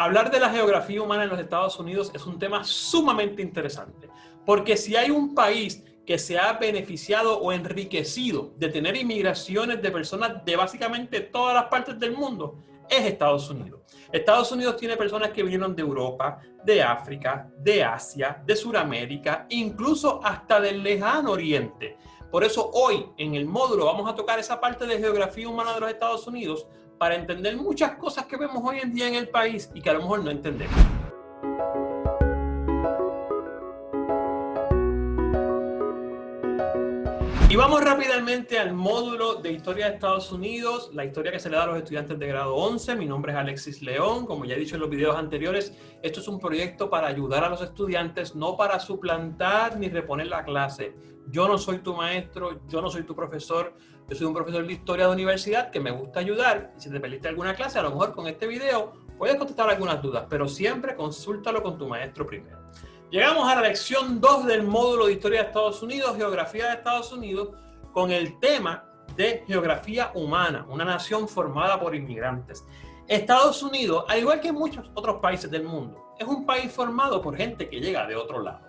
Hablar de la geografía humana en los Estados Unidos es un tema sumamente interesante, porque si hay un país que se ha beneficiado o enriquecido de tener inmigraciones de personas de básicamente todas las partes del mundo, es Estados Unidos. Estados Unidos tiene personas que vinieron de Europa, de África, de Asia, de Sudamérica, incluso hasta del lejano oriente. Por eso hoy en el módulo vamos a tocar esa parte de geografía humana de los Estados Unidos para entender muchas cosas que vemos hoy en día en el país y que a lo mejor no entendemos. Y vamos rápidamente al módulo de Historia de Estados Unidos, la historia que se le da a los estudiantes de grado 11. Mi nombre es Alexis León. Como ya he dicho en los videos anteriores, esto es un proyecto para ayudar a los estudiantes, no para suplantar ni reponer la clase. Yo no soy tu maestro, yo no soy tu profesor, yo soy un profesor de historia de universidad que me gusta ayudar. Si te perdiste alguna clase, a lo mejor con este video puedes contestar algunas dudas, pero siempre consúltalo con tu maestro primero. Llegamos a la lección 2 del módulo de Historia de Estados Unidos, Geografía de Estados Unidos, con el tema de geografía humana, una nación formada por inmigrantes. Estados Unidos, al igual que muchos otros países del mundo, es un país formado por gente que llega de otro lado.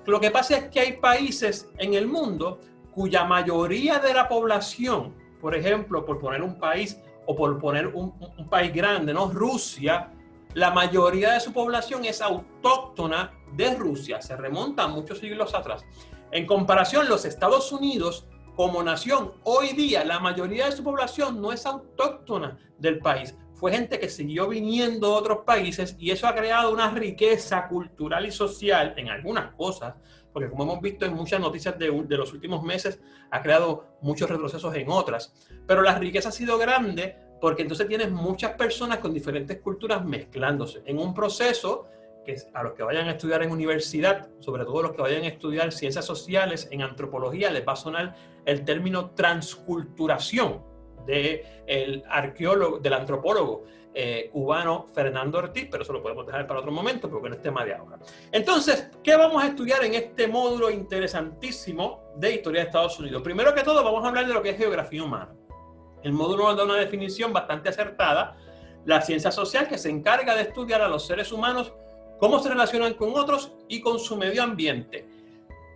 Lo que pasa es que hay países en el mundo cuya mayoría de la población, por ejemplo, por poner un país o por poner un país grande, ¿no? Rusia, la mayoría de su población es autóctona de Rusia, se remonta a muchos siglos atrás. En comparación, los Estados Unidos, como nación, hoy día la mayoría de su población no es autóctona del país. Fue gente que siguió viniendo de otros países y eso ha creado una riqueza cultural y social en algunas cosas, porque como hemos visto en muchas noticias de los últimos meses, ha creado muchos retrocesos en otras. Pero la riqueza ha sido grande porque entonces tienes muchas personas con diferentes culturas mezclándose en un proceso que a los que vayan a estudiar en universidad, sobre todo los que vayan a estudiar ciencias sociales, en antropología, les va a sonar el término transculturación del arqueólogo, del antropólogo cubano Fernando Ortiz, pero eso lo podemos dejar para otro momento porque no es tema de ahora. Entonces, ¿qué vamos a estudiar en este módulo interesantísimo de Historia de Estados Unidos? Primero que todo, vamos a hablar de lo que es geografía humana. El módulo nos da una definición bastante acertada. La ciencia social que se encarga de estudiar a los seres humanos, cómo se relacionan con otros y con su medio ambiente.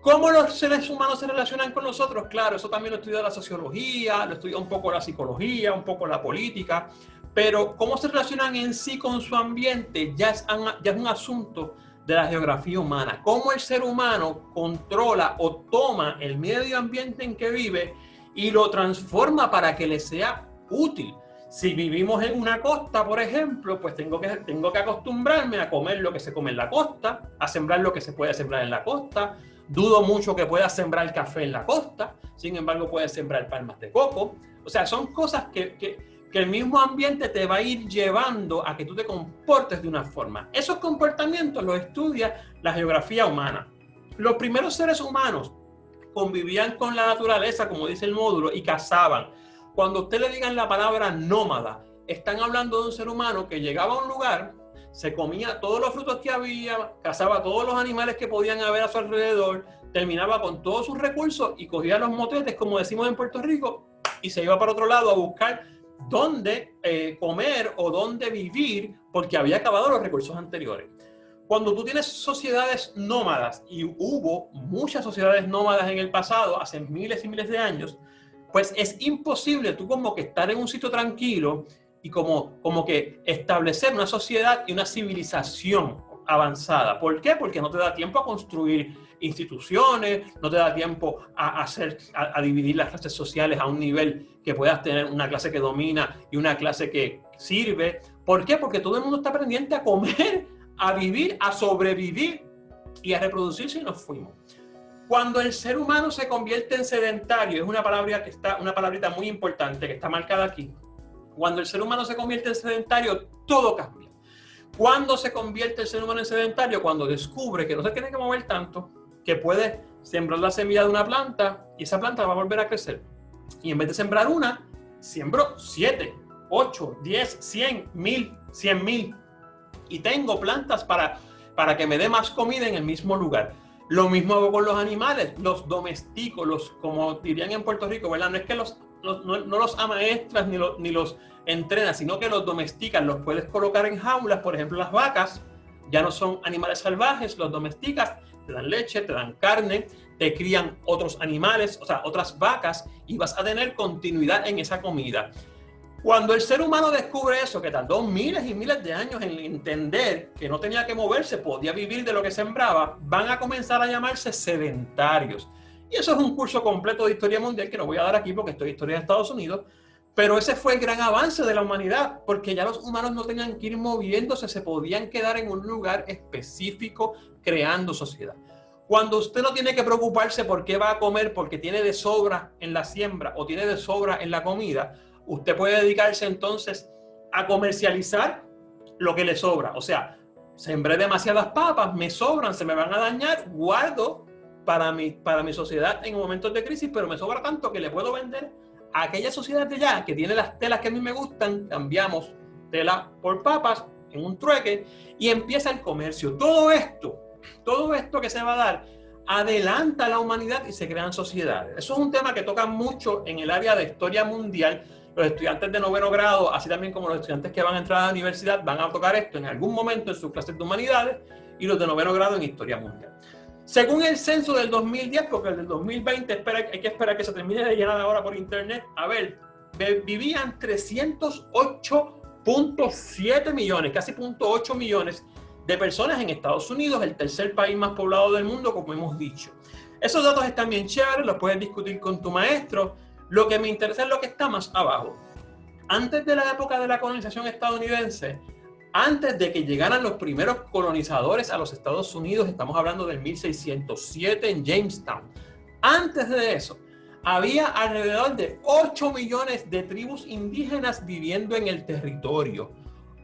¿Cómo los seres humanos se relacionan con los otros? Claro, eso también lo estudia la sociología, lo estudia un poco la psicología, un poco la política, pero cómo se relacionan en sí con su ambiente ya es un asunto de la geografía humana. Cómo el ser humano controla o toma el medio ambiente en que vive y lo transforma para que le sea útil. Si vivimos en una costa, por ejemplo, pues tengo que acostumbrarme a comer lo que se come en la costa, a sembrar lo que se puede sembrar en la costa. Dudo mucho que puedas sembrar café en la costa, sin embargo puedes sembrar palmas de coco. O sea, son cosas que el mismo ambiente te va a ir llevando a que tú te comportes de una forma. Esos comportamientos los estudia la geografía humana. Los primeros seres humanos convivían con la naturaleza, como dice el módulo, y cazaban. Cuando usted le digan la palabra nómada, están hablando de un ser humano que llegaba a un lugar, se comía todos los frutos que había, cazaba todos los animales que podían haber a su alrededor, terminaba con todos sus recursos y cogía los motetes, como decimos en Puerto Rico, y se iba para otro lado a buscar dónde comer o dónde vivir, porque había acabado los recursos anteriores. Cuando tú tienes sociedades nómadas, y hubo muchas sociedades nómadas en el pasado, hace miles y miles de años, pues es imposible tú como que estar en un sitio tranquilo y como que establecer una sociedad y una civilización avanzada. ¿Por qué? Porque no te da tiempo a construir instituciones, no te da tiempo a dividir las clases sociales a un nivel que puedas tener una clase que domina y una clase que sirve. ¿Por qué? Porque todo el mundo está pendiente a comer, a vivir, a sobrevivir y a reproducirse y nos fuimos. Cuando el ser humano se convierte en sedentario, es una palabrita muy importante que está marcada aquí. Cuando el ser humano se convierte en sedentario, todo cambia. ¿Cuándo se convierte el ser humano en sedentario? Cuando descubre que no se tiene que mover tanto, que puede sembrar la semilla de una planta y esa planta va a volver a crecer. Y en vez de sembrar una, siembro 7, 8, 10, 100, 1000, 100,000. Y tengo plantas para que me dé más comida en el mismo lugar. Lo mismo hago con los animales, los domestico, como dirían en Puerto Rico, ¿verdad? No es que los no los amaestras ni los entrenas, sino que los domesticas, los puedes colocar en jaulas. Por ejemplo, las vacas ya no son animales salvajes, los domesticas, te dan leche, te dan carne, te crían otros animales, o sea, otras vacas, y vas a tener continuidad en esa comida. Cuando el ser humano descubre eso, que tardó miles y miles de años en entender que no tenía que moverse, podía vivir de lo que sembraba, van a comenzar a llamarse sedentarios. Y eso es un curso completo de historia mundial que no voy a dar aquí porque esto es historia de Estados Unidos, pero ese fue el gran avance de la humanidad, porque ya los humanos no tenían que ir moviéndose, se podían quedar en un lugar específico creando sociedad. Cuando usted no tiene que preocuparse por qué va a comer porque tiene de sobra en la siembra o tiene de sobra en la comida, usted puede dedicarse entonces a comercializar lo que le sobra. O sea, sembré demasiadas papas, me sobran, se me van a dañar, guardo para mi sociedad en momentos de crisis, pero me sobra tanto que le puedo vender a aquella sociedad de allá que tiene las telas que a mí me gustan, cambiamos tela por papas en un trueque y empieza el comercio. Todo esto que se va a dar adelanta a la humanidad y se crean sociedades. Eso es un tema que toca mucho en el área de historia mundial. Los estudiantes de 9º grado, así también como los estudiantes que van a entrar a la universidad, van a tocar esto en algún momento en sus clases de humanidades, y los de 9º grado en historia mundial. Según el censo del 2010, porque el del 2020 hay que esperar que se termine de llenar ahora por internet, a ver, vivían 308.7 millones, casi 0.8 millones de personas en Estados Unidos, el tercer país más poblado del mundo, como hemos dicho. Esos datos están bien chéveres, los puedes discutir con tu maestro. Lo que me interesa es lo que está más abajo. Antes de la época de la colonización estadounidense, antes de que llegaran los primeros colonizadores a los Estados Unidos, estamos hablando del 1607 en Jamestown. Antes de eso, había alrededor de 8 millones de tribus indígenas viviendo en el territorio.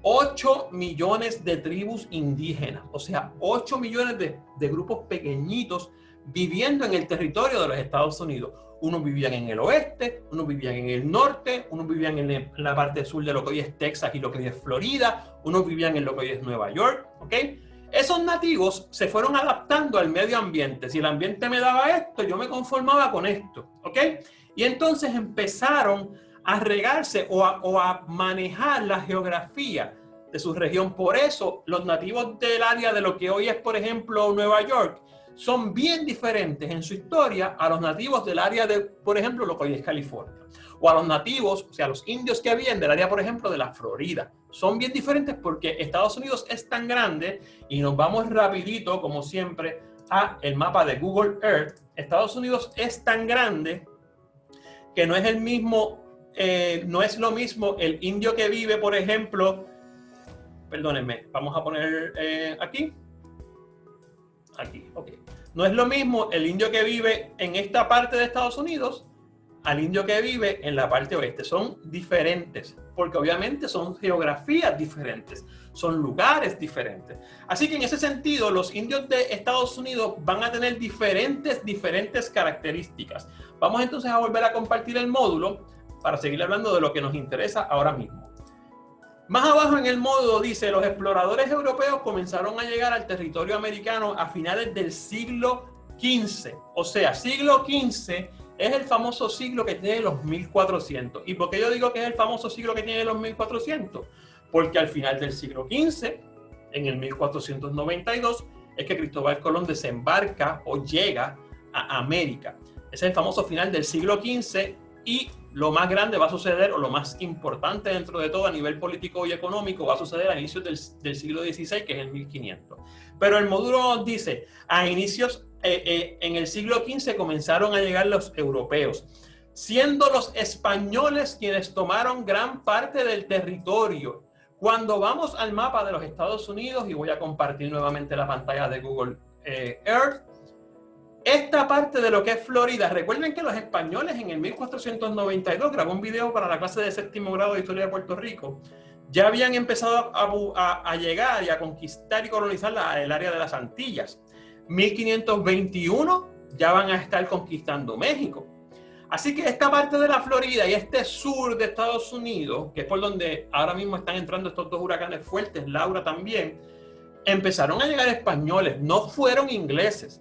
8 millones de tribus indígenas, o sea, 8 millones de grupos pequeñitos viviendo en el territorio de los Estados Unidos. Unos vivían en el oeste, unos vivían en el norte, unos vivían en la parte sur de lo que hoy es Texas y lo que hoy es Florida, unos vivían en lo que hoy es Nueva York, ¿ok? Esos nativos se fueron adaptando al medio ambiente. Si el ambiente me daba esto, yo me conformaba con esto, ¿ok? Y entonces empezaron a regarse o a manejar la geografía de su región. Por eso los nativos del área de lo que hoy es, por ejemplo, Nueva York, son bien diferentes en su historia a los nativos del área de, por ejemplo, lo que hoy es California. O a los nativos, o sea, los indios que habían del área, por ejemplo, de la Florida. Son bien diferentes porque Estados Unidos es tan grande, y nos vamos rapidito, como siempre, a el mapa de Google Earth. Estados Unidos es tan grande que no es el mismo, no es lo mismo el indio que vive, por ejemplo, perdónenme, vamos a poner aquí, ok. No es lo mismo el indio que vive en esta parte de Estados Unidos al indio que vive en la parte oeste. Son diferentes, porque obviamente son geografías diferentes, son lugares diferentes. Así que en ese sentido, los indios de Estados Unidos van a tener diferentes características. Vamos entonces a volver a compartir el módulo para seguir hablando de lo que nos interesa ahora mismo. Más abajo en el módulo dice, los exploradores europeos comenzaron a llegar al territorio americano a finales del siglo XV. O sea, siglo XV es el famoso siglo que tiene los 1400. ¿Y por qué yo digo que es el famoso siglo que tiene los 1400? Porque al final del siglo XV, en el 1492, es que Cristóbal Colón desembarca o llega a América. Ese es el famoso final del siglo XV, y lo más grande va a suceder, o lo más importante dentro de todo a nivel político y económico, va a suceder a inicios del siglo XVI, que es el 1500. Pero el módulo dice, a inicios, en el siglo XV comenzaron a llegar los europeos, siendo los españoles quienes tomaron gran parte del territorio. Cuando vamos al mapa de los Estados Unidos, y voy a compartir nuevamente la pantalla de Google Earth, esta parte de lo que es Florida, recuerden que los españoles en el 1492, grabó un video para la clase de 7º grado de Historia de Puerto Rico, ya habían empezado a llegar y a conquistar y colonizar el área de las Antillas. 1521 ya van a estar conquistando México. Así que esta parte de la Florida y este sur de Estados Unidos, que es por donde ahora mismo están entrando estos dos huracanes fuertes, Laura también, empezaron a llegar españoles, no fueron ingleses.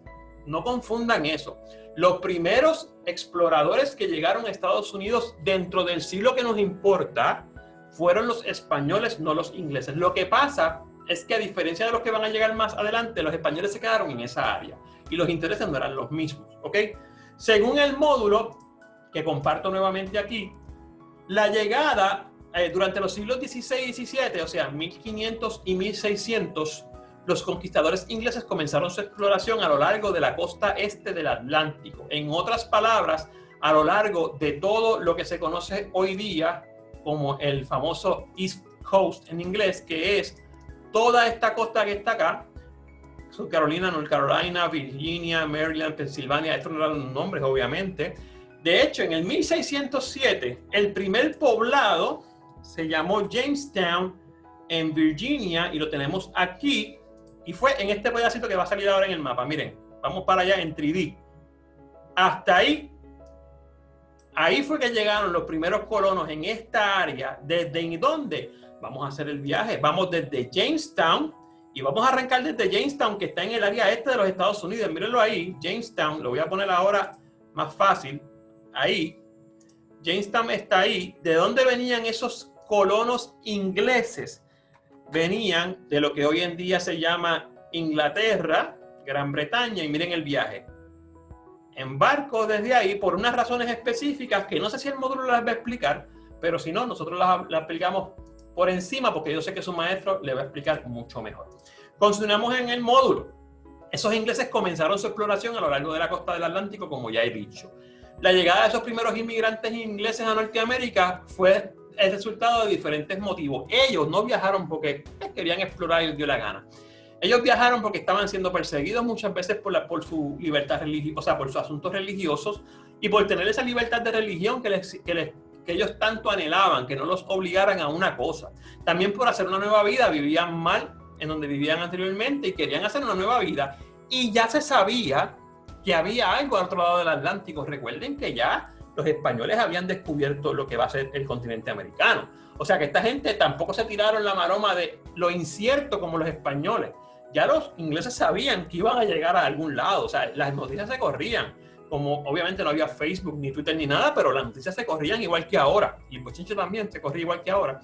no confundan eso. Los primeros exploradores que llegaron a Estados Unidos dentro del siglo que nos importa fueron los españoles, no los ingleses. Lo que pasa es que a diferencia de los que van a llegar más adelante, los españoles se quedaron en esa área y los intereses no eran los mismos, ¿ok? Según el módulo, que comparto nuevamente aquí, la llegada durante los siglos XVI y XVII, o sea, 1500 y 1600, los conquistadores ingleses comenzaron su exploración a lo largo de la costa este del Atlántico. En otras palabras, a lo largo de todo lo que se conoce hoy día como el famoso East Coast en inglés, que es toda esta costa que está acá, South Carolina, North Carolina, Virginia, Maryland, Pensilvania. Estos no eran los nombres, obviamente. De hecho, en el 1607, el primer poblado se llamó Jamestown en Virginia y lo tenemos aquí. Y fue en este pedacito que va a salir ahora en el mapa. Miren, vamos para allá en 3D. Hasta ahí. Ahí fue que llegaron los primeros colonos en esta área. ¿Desde dónde? Vamos a hacer el viaje. Vamos desde Jamestown y vamos a arrancar desde Jamestown, que está en el área este de los Estados Unidos. Mírenlo ahí, Jamestown. Lo voy a poner ahora más fácil. Ahí. Jamestown está ahí. ¿De dónde venían esos colonos ingleses? Venían de lo que hoy en día se llama Inglaterra, Gran Bretaña, y miren el viaje. En barco desde ahí, por unas razones específicas que no sé si el módulo las va a explicar, pero si no, nosotros las explicamos por encima porque yo sé que su maestro le va a explicar mucho mejor. Continuamos en el módulo. Esos ingleses comenzaron su exploración a lo largo de la costa del Atlántico, como ya he dicho. La llegada de esos primeros inmigrantes ingleses a Norteamérica fue el resultado de diferentes motivos. Ellos no viajaron porque querían explorar y les dio la gana. Ellos viajaron porque estaban siendo perseguidos muchas veces por su libertad religiosa, o sea, por sus asuntos religiosos y por tener esa libertad de religión que ellos tanto anhelaban, que no los obligaran a una cosa. También por hacer una nueva vida, vivían mal en donde vivían anteriormente y querían hacer una nueva vida. Y ya se sabía que había algo al otro lado del Atlántico. Recuerden que ya los españoles habían descubierto lo que va a ser el continente americano. O sea que esta gente tampoco se tiraron la maroma de lo incierto como los españoles. Ya los ingleses sabían que iban a llegar a algún lado. O sea, las noticias se corrían. Como obviamente no había Facebook, ni Twitter, ni nada, pero las noticias se corrían igual que ahora. Y el bochinche también se corría igual que ahora.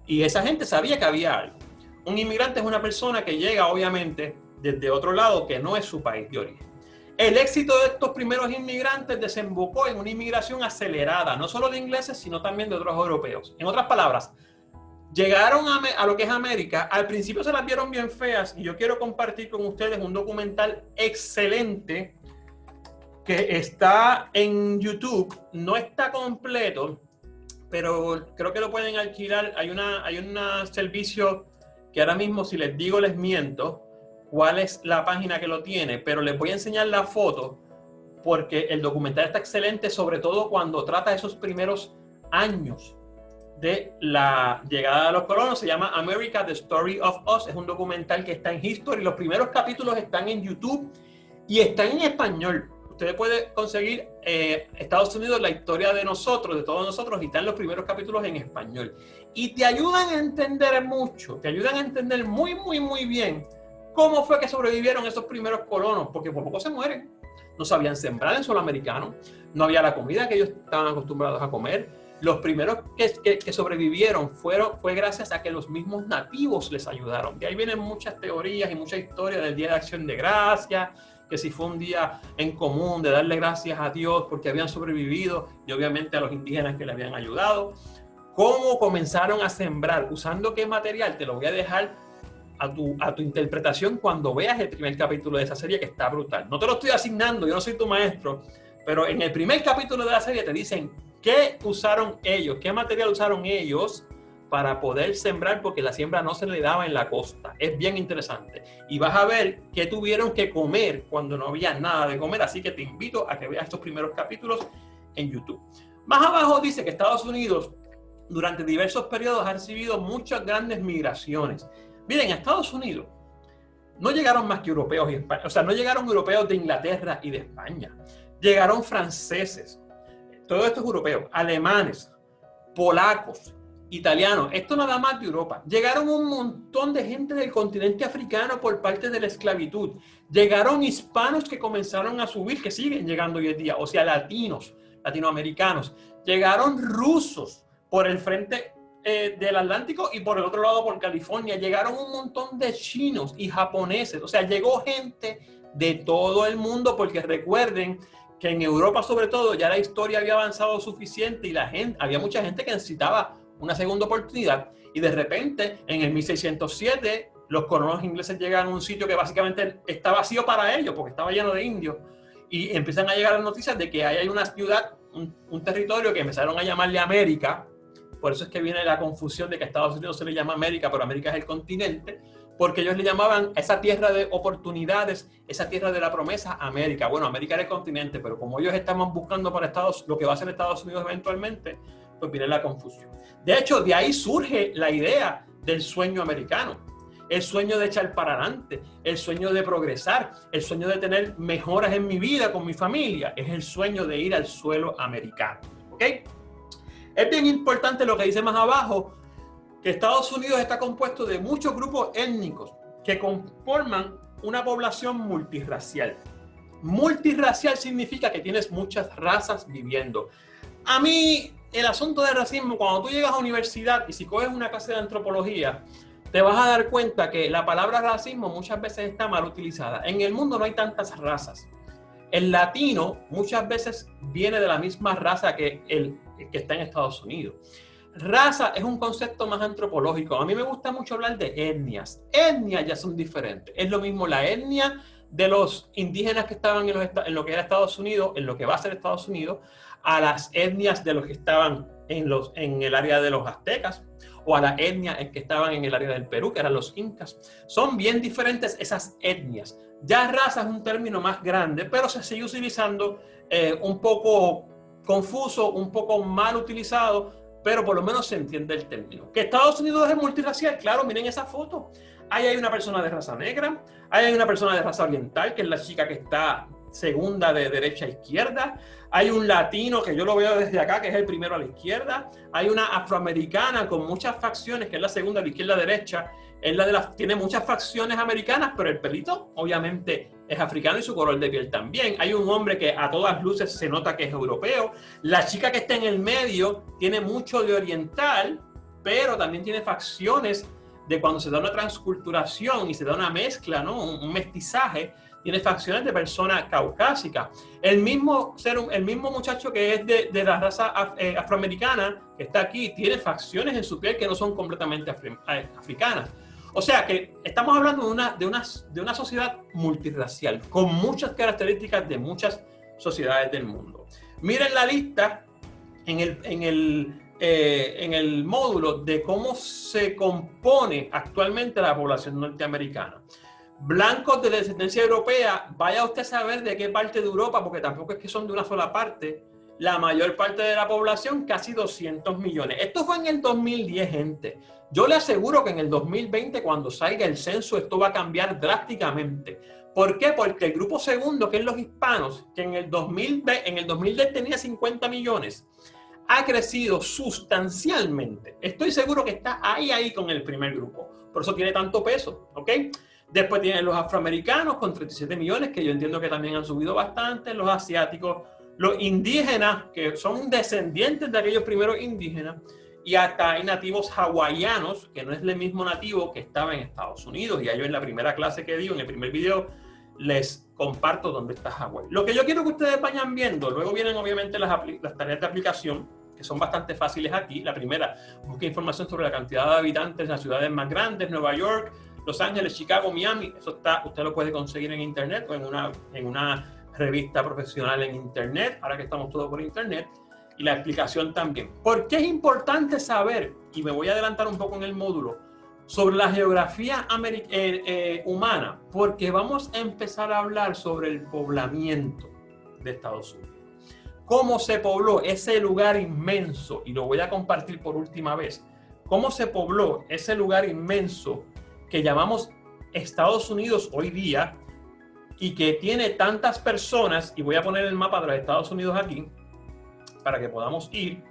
Y esa gente sabía que había algo. Un inmigrante es una persona que llega, obviamente, desde otro lado que no es su país de origen. El éxito de estos primeros inmigrantes desembocó en una inmigración acelerada, no solo de ingleses, sino también de otros europeos. En otras palabras, llegaron a lo que es América, al principio se las vieron bien feas, y yo quiero compartir con ustedes un documental excelente que está en YouTube. No está completo, pero creo que lo pueden alquilar. Hay un servicio que ahora mismo, si les digo, les miento cuál es la página que lo tiene, pero les voy a enseñar la foto porque el documental está excelente, sobre todo cuando trata esos primeros años de la llegada de los colonos. Se llama America, The Story of Us. Es un documental que está en History. Los primeros capítulos están en YouTube y están en español. Ustedes pueden conseguir Estados Unidos, la historia de nosotros, de todos nosotros, y están los primeros capítulos en español. Y te ayudan a entender mucho, te ayudan a entender muy, muy, muy bien cómo fue que sobrevivieron esos primeros colonos, porque por poco se mueren. No sabían sembrar en suelo americano, no había la comida que ellos estaban acostumbrados a comer. Los primeros que sobrevivieron fue gracias a que los mismos nativos les ayudaron. De ahí vienen muchas teorías y mucha historia del Día de Acción de Gracias, que si fue un día en común de darle gracias a Dios porque habían sobrevivido, y obviamente a los indígenas que le habían ayudado. ¿Cómo comenzaron a sembrar? ¿Usando qué material? Te lo voy a dejar a tu interpretación cuando veas el primer capítulo de esa serie, que está brutal. No te lo estoy asignando, yo no soy tu maestro, pero en el primer capítulo de la serie te dicen qué usaron ellos, qué material usaron ellos para poder sembrar, porque la siembra no se le daba en la costa. Es bien interesante. Y vas a ver qué tuvieron que comer cuando no había nada de comer, así que te invito a que veas estos primeros capítulos en YouTube. Más abajo dice que Estados Unidos durante diversos periodos ha recibido muchas grandes migraciones. Miren, a Estados Unidos no llegaron más que europeos y españoles, o sea, no llegaron europeos de Inglaterra y de España. Llegaron franceses, todo esto es europeo, alemanes, polacos, italianos, esto nada más de Europa. Llegaron un montón de gente del continente africano por parte de la esclavitud. Llegaron hispanos que comenzaron a subir, que siguen llegando hoy en día, o sea, latinos, latinoamericanos. Llegaron rusos por el frente del Atlántico y por el otro lado por California. Llegaron un montón de chinos y japoneses. O sea, llegó gente de todo el mundo, porque recuerden que en Europa sobre todo ya la historia había avanzado suficiente y había mucha gente que necesitaba una segunda oportunidad, y de repente en el 1607 los colonos ingleses llegan a un sitio que básicamente está vacío para ellos porque estaba lleno de indios, y empiezan a llegar las noticias de que hay una ciudad, un territorio que empezaron a llamarle América. Por eso es que viene la confusión de que a Estados Unidos se le llama América, pero América es el continente, porque ellos le llamaban a esa tierra de oportunidades, esa tierra de la promesa, América. Bueno, América era el continente, pero como ellos estaban buscando para lo que va a ser Estados Unidos eventualmente, pues viene la confusión. De hecho, de ahí surge la idea del sueño americano, el sueño de echar para adelante, el sueño de progresar, el sueño de tener mejoras en mi vida con mi familia, es el sueño de ir al suelo americano. ¿Ok? Es bien importante lo que dice más abajo, que Estados Unidos está compuesto de muchos grupos étnicos que conforman una población multirracial. Multirracial significa que tienes muchas razas viviendo. A mí, el asunto del racismo, cuando tú llegas a universidad y si coges una clase de antropología, te vas a dar cuenta que la palabra racismo muchas veces está mal utilizada. En el mundo no hay tantas razas. El latino muchas veces viene de la misma raza que el que está en Estados Unidos. Raza es un concepto más antropológico. A mí me gusta mucho hablar de etnias. Etnias ya son diferentes. Es lo mismo la etnia de los indígenas que estaban en lo que era Estados Unidos, en lo que va a ser Estados Unidos, a las etnias de los que estaban en el área de los aztecas, o a la etnia que estaban en el área del Perú, que eran los incas. Son bien diferentes esas etnias. Ya raza es un término más grande, pero se sigue utilizando un poco confuso, un poco mal utilizado, pero por lo menos se entiende el término. ¿Que Estados Unidos es multirracial? Claro, miren esa foto. Ahí hay una persona de raza negra, ahí hay una persona de raza oriental, que es la chica que está segunda de derecha a izquierda, hay un latino que yo lo veo desde acá, que es el primero a la izquierda, hay una afroamericana con muchas facciones, que es la segunda de izquierda a derecha, es la de tiene muchas facciones americanas, pero el pelito obviamente es africano y su color de piel también. Hay un hombre que a todas luces se nota que es europeo. La chica que está en el medio tiene mucho de oriental, pero también tiene facciones de cuando se da una transculturación y se da una mezcla, ¿no? Un mestizaje, tiene facciones de persona caucásica. El mismo muchacho que es de la raza afroamericana, que está aquí, tiene facciones en su piel que no son completamente africanas. O sea que estamos hablando de una sociedad multirracial, con muchas características de muchas sociedades del mundo. Miren la lista en el módulo de cómo se compone actualmente la población norteamericana. Blancos de descendencia europea, vaya usted a saber de qué parte de Europa, porque tampoco es que son de una sola parte. La mayor parte de la población, casi 200 millones. Esto fue en el 2010, gente. Yo le aseguro que en el 2020, cuando salga el censo, esto va a cambiar drásticamente. ¿Por qué? Porque el grupo segundo, que es los hispanos, que en el 2010 tenía 50 millones, ha crecido sustancialmente. Estoy seguro que está ahí con el primer grupo. Por eso tiene tanto peso, ¿ok? Después tienen los afroamericanos con 37 millones, que yo entiendo que también han subido bastante. Los asiáticos, los indígenas, que son descendientes de aquellos primeros indígenas. Y hasta hay nativos hawaianos, que no es el mismo nativo que estaba en Estados Unidos. Y yo en la primera clase que digo, en el primer video, les comparto dónde está Hawái. Lo que yo quiero que ustedes vayan viendo, luego vienen obviamente las tareas de aplicación, que son bastante fáciles aquí. La primera, busque información sobre la cantidad de habitantes en las ciudades más grandes, Nueva York, Los Ángeles, Chicago, Miami. Eso usted lo puede conseguir en internet o en una revista profesional en internet, ahora que estamos todos por internet. Y la explicación también. ¿Por qué es importante saber, y me voy a adelantar un poco en el módulo, sobre la geografía humana? Porque vamos a empezar a hablar sobre el poblamiento de Estados Unidos. Cómo se pobló ese lugar inmenso, y lo voy a compartir por última vez. Cómo se pobló ese lugar inmenso que llamamos Estados Unidos hoy día y que tiene tantas personas, y voy a poner el mapa de los Estados Unidos aquí, para que podamos ir,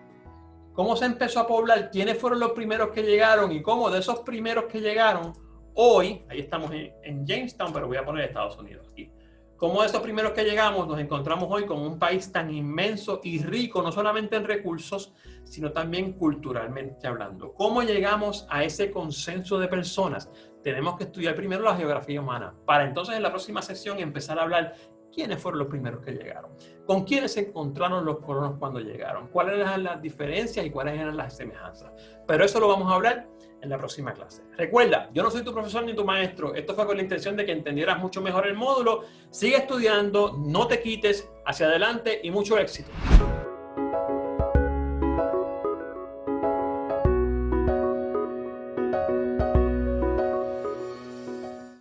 cómo se empezó a poblar, quiénes fueron los primeros que llegaron y cómo de esos primeros que llegaron, hoy, ahí estamos en Jamestown, pero voy a poner Estados Unidos aquí. Cómo de esos primeros que llegamos nos encontramos hoy con un país tan inmenso y rico, no solamente en recursos, sino también culturalmente hablando. ¿Cómo llegamos a ese consenso de personas? Tenemos que estudiar primero la geografía humana, para entonces en la próxima sesión empezar a hablar quiénes fueron los primeros que llegaron, con quiénes se encontraron los colonos cuando llegaron, cuáles eran las diferencias y cuáles eran las semejanzas. Pero eso lo vamos a hablar en la próxima clase. Recuerda, yo no soy tu profesor ni tu maestro. Esto fue con la intención de que entendieras mucho mejor el módulo. Sigue estudiando, no te quites, hacia adelante y mucho éxito.